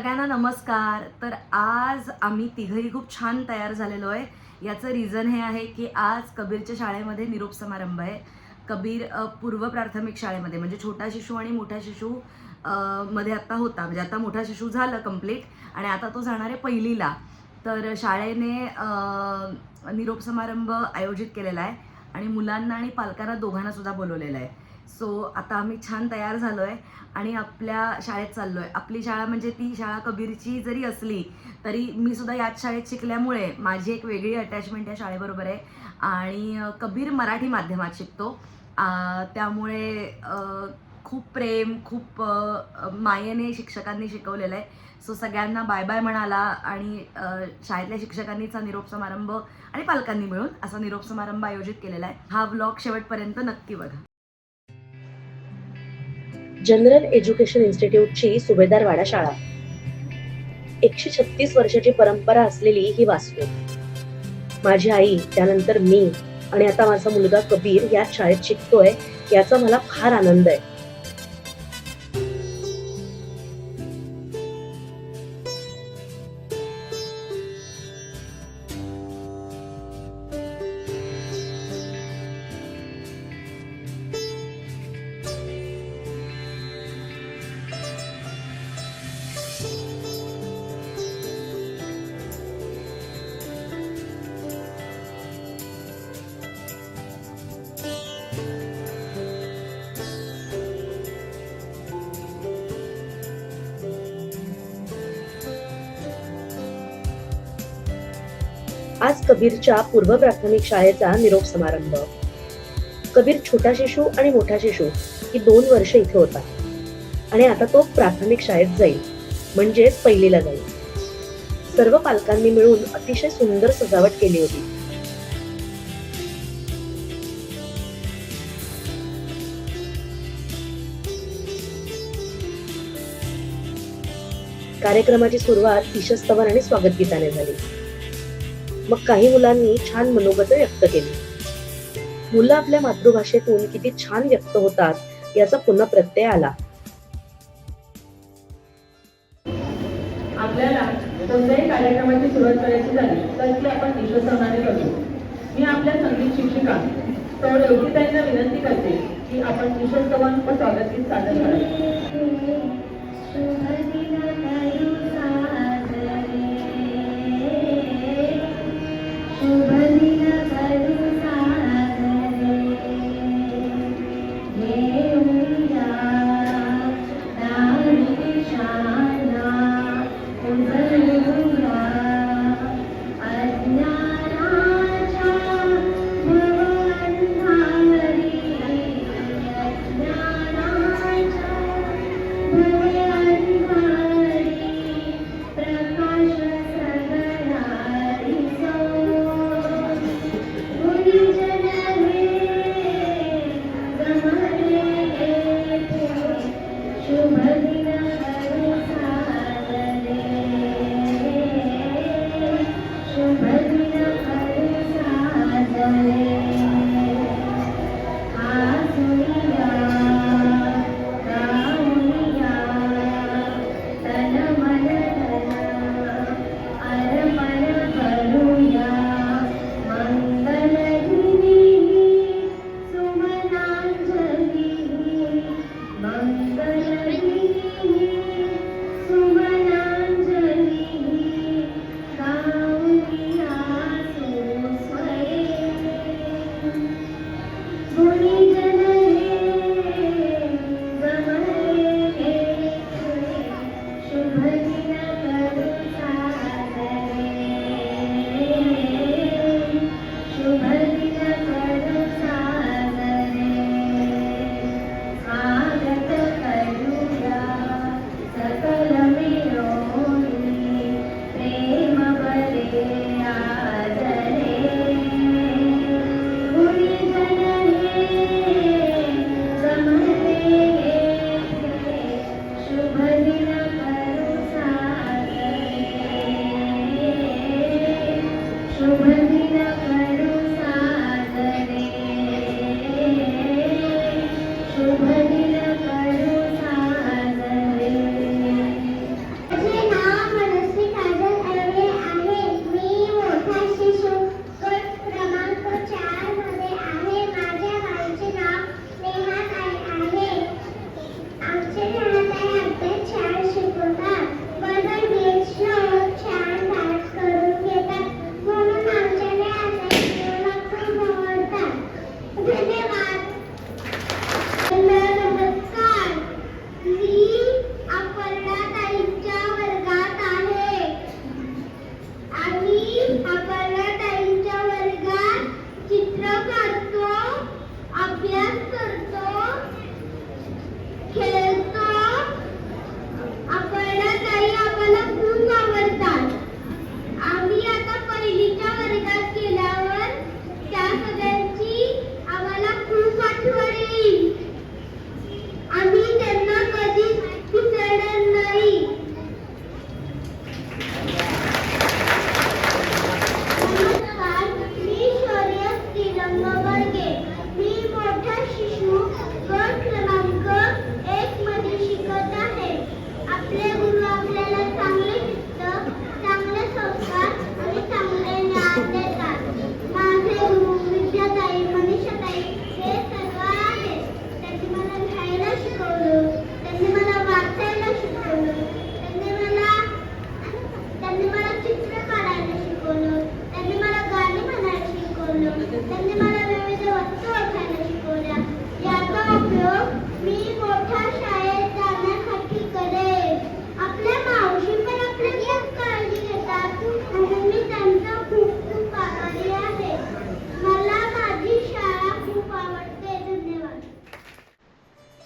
सगळ्यांना नमस्कार. तर आज आम्ही तिघही खूप छान तयार झालेलो आहे. याचं रिझन हे आहे की आज कबीरच्या शाळेमध्ये निरोप समारंभ आहे. कबीर पूर्व प्राथमिक शाळेमध्ये म्हणजे छोटा शिशू आणि मोठा शिशू मध्ये आत्ता होता, म्हणजे आता मोठा शिशू झालं कंप्लीट आणि आता तो जाणार आहे पहिलीला. तर शाळेने निरोप समारंभ आयोजित केलेला आहे आणि मुलांना आणि पालकांना दोघांना सुद्धा बोलवलेलं आहे. सो आता आम्ही छान तयार झालो आहे आणि आपल्या शाळेत चाललो आहे. आपली शाळा म्हणजे ती शाळा कबीरची जरी असली तरी मी सुद्धा याच शाळेत शिकल्यामुळे माझी एक वेगळी अटॅचमेंट या शाळेबरोबर आहे. आणि कबीर मराठी माध्यमात शिकतो, त्यामुळे खूप प्रेम, खूप मायेने शिक्षकांनी शिकवलेलं आहे. सो सगळ्यांना बाय बाय म्हणाला आणि शाळेतल्या शिक्षकांनीचा निरोप समारंभ आणि पालकांनी मिळून असा निरोप समारंभ आयोजित केलेला आहे. हा व्लॉग शेवटपर्यंत नक्की बघा. जनरल एज्युकेशन इन्स्टिट्यूटची सुभेदारवाडा शाळा. 136 वर्षाची परंपरा असलेली ही वास्तू. माझी आई, त्यानंतर मी आणि आता माझा मुलगा कबीर या शाळेत शिकतोय याचा मला फार आनंद आहे. आज कबीरच्या पूर्व प्राथमिक शाळेचा निरोप समारंभ. कबीर छोटा शिशू आणि मोठा शिशू ही 2 वर्ष इथे होता आणि आता तो प्राथमिक शाळेत जाईल, म्हणजेच पहिलीला जाईल. सर्व पालकांनी मिळून अतिशय सुंदर सजावट केली होती. कार्यक्रमाची सुरुवात ईशस्तवन आणि स्वागत गीताने झाली. मग काही मुलांनी छान मनोगत व्यक्त केली. मुलं आपल्या मातृभाषेतून किती छान व्यक्त होतात याचा पुन्हा प्रत्यय आला. आपल्याला कोणत्याही कार्यक्रमाची सुरुवात करायची झाली तर ती आपण ईशस्तवनाने करतो. मी आपल्या संगीत शिक्षिका सौ योगिताईंना विनंती करते की आपण ईशस्तवन व स्वागत गीत सादर करावे.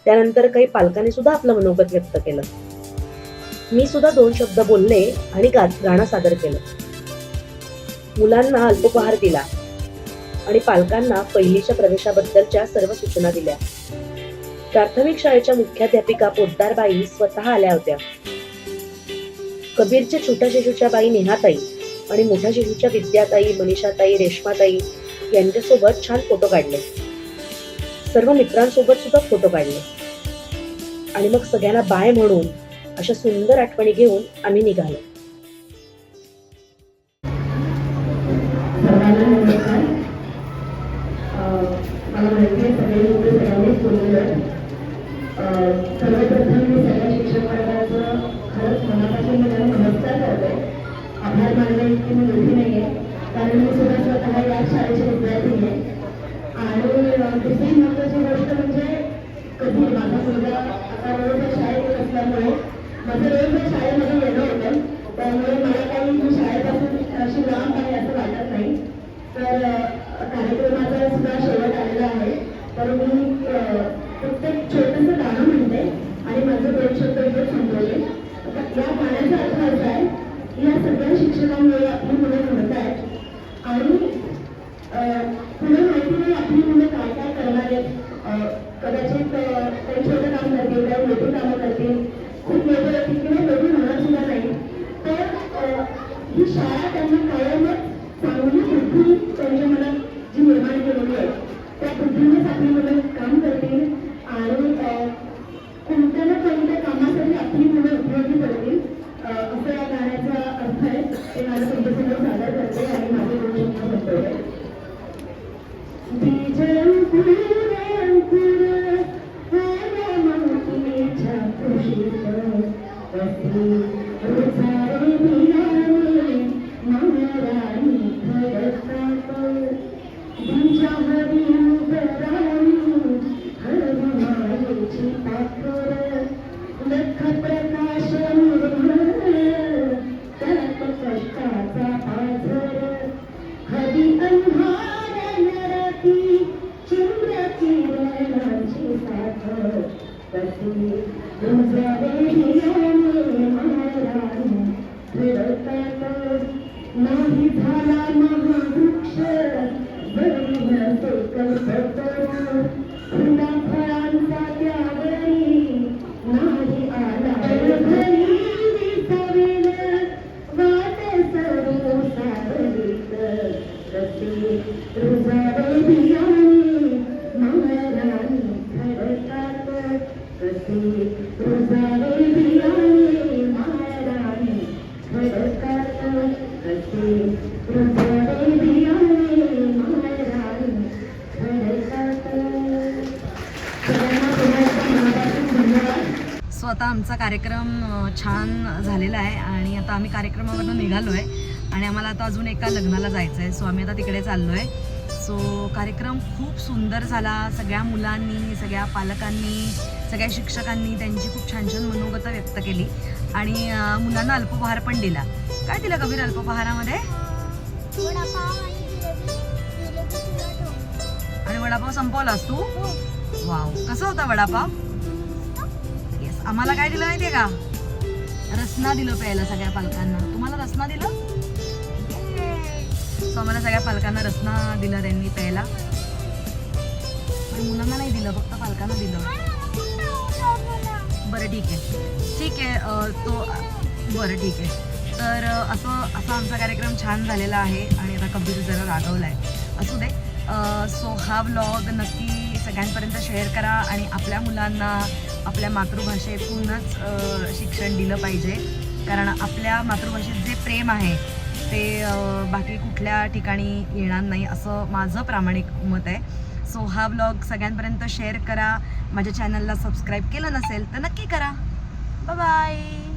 त्यानंतर काही पालकांनी सुद्धा आपलं मनोगत व्यक्त केलं. मी सुद्धा 2 शब्द बोलले आणि गाणं सादर केलं. मुलांना अल्पोपहार दिला आणि पालकांना पहिलीच्या प्रवेशाबद्दलच्या सर्व सूचना दिल्या. प्राथमिक शाळेच्या मुख्याध्यापिका पोद्दारबाई स्वतः आल्या होत्या. कबीरच्या छोट्या शिशूच्या बाई नेहाताई आणि मोठ्या शिशूच्या विद्याताई, मनीषाताई, रेश्माताई यांच्यासोबत छान फोटो काढले. सर्व मित्रांसोबत सुद्धा फोटो काढले आणि मग सगळ्यांना बाय म्हणून अशा सुंदर आठवणी घेऊन आम्ही निघालो. सर्वांना नमस्कार. मला माहिती आहे सगळे लोक सगळ्यांनीच बोललेलं आहे. सर्वप्रथम मी सगळ्या शिक्षक वर्गाचं खरंच मनापासून मला नमस्कार करते. आभार मानणे इतकी मी मोठी नाही आहे, कारण मी सुद्धा स्वतः या शाळेची विद्यार्थी आहे. आणि दुसरी महत्त्वाची गोष्ट म्हणजे कधी माझा मुलगा आता रोज या शाळेत येत असल्यामुळे माझं रोज या शाळेमध्ये येणं होतं. त्यामुळे मला काही मी शाळेपासून अशी लांब आहे असं वाटत नाही. तर कार्यक्रमाचा सुद्धा शेवट आलेला आहे. तर मी फक्त एक छोटंसं गाणं म्हणते आणि माझं 2 शब्द इथे संपवले. या गाण्याचा अर्थ असा आहे की या सगळ्या शिक्षकांमुळे आपली मुलं घडत आहेत आणि पुढे माहिती नाही आपली मुलं काय काय करणार आहेत. कदाचित काही छोटं काम करतील, काही मोठी कामं करतील, खूप मोठे होतील किंवा मोठी होणार सुद्धा नाही. तर ही शाळा त्यांना कायमच चांगली बुद्धी त्यांच्या मनात जी निर्माण केलेली आहे त्या बुद्धीनेच आपली मुलं काम करतील आणि कोणत्या ना कोणत्या कामासाठी आपली मुलं उपयोगी पडतील असं या गाण्याचा अर्थ आहे. ते मला तुमच्यासमोर सादर करते आणि माझे 2 शब्द संपवले. नाही झाला महावृक्ष जरी नसे कल्पतर, फुला फळांचा त्यावरी नाही आला घरी विसावेल वाट सरू सावलीत, कसे रुजावे बियाणे महाराणी खडकात, कसे रुजावे बियाणे महाराणी खडकात, कसे रुजावे बियाणे महाराणी खडकात. सगळ्यांना पुन्हा एकदा मनापासून धन्यवाद. सो आता आमचा कार्यक्रम छान झालेला आहे आणि आता आम्ही कार्यक्रमावरून निघालो आहे आणि आम्हाला आता अजून एका लग्नाला जायचं आहे. सो आम्ही आता तिकडे चाललो आहे. सो कार्यक्रम खूप सुंदर झाला. सगळ्या मुलांनी, सगळ्या पालकांनी, सगळ्या शिक्षकांनी त्यांची खूप छान छान मनोगतं व्यक्त केली आणि मुलांना अल्पोपहार पण दिला. काय दिलं कबीर अल्पोपहारामध्ये? आणि वडापाव संपवलास तू? वाव, कसा होता वडापाव? येस. आम्हाला काय दिलं माहितीये का? रसना दिलं प्यायला सगळ्या पालकांना. तुम्हाला रसना दिलं? सो आम्हाला सगळ्या पालकांना रसना दिलं त्यांनी प्यायला. पण मुलांना नाही दिलं, फक्त पालकांना दिलं. बरं ठीक आहे, ठीक आहे. बरं ठीक आहे. तर असा आमचा कार्यक्रम छान झालेला आहे आणि आता कबीर जरा रागवला आहे. असू दे. सो हा व्लॉग नक्की सगळ्यांपर्यंत शेअर करा आणि आपल्या मुलांना आपल्या मातृभाषेतूनच शिक्षण दिलं पाहिजे, कारण आपल्या मातृभाषेत जे प्रेम आहे ते बाकी कुठल्या ठिकाणी येणार नाही असं माझं प्रामाणिक मत आहे. सो हा व्लॉग सगळ्यांपर्यंत शेअर करा. माझ्या चॅनलला सबस्क्राईब केलं नसेल तर नक्की करा. Bye bye.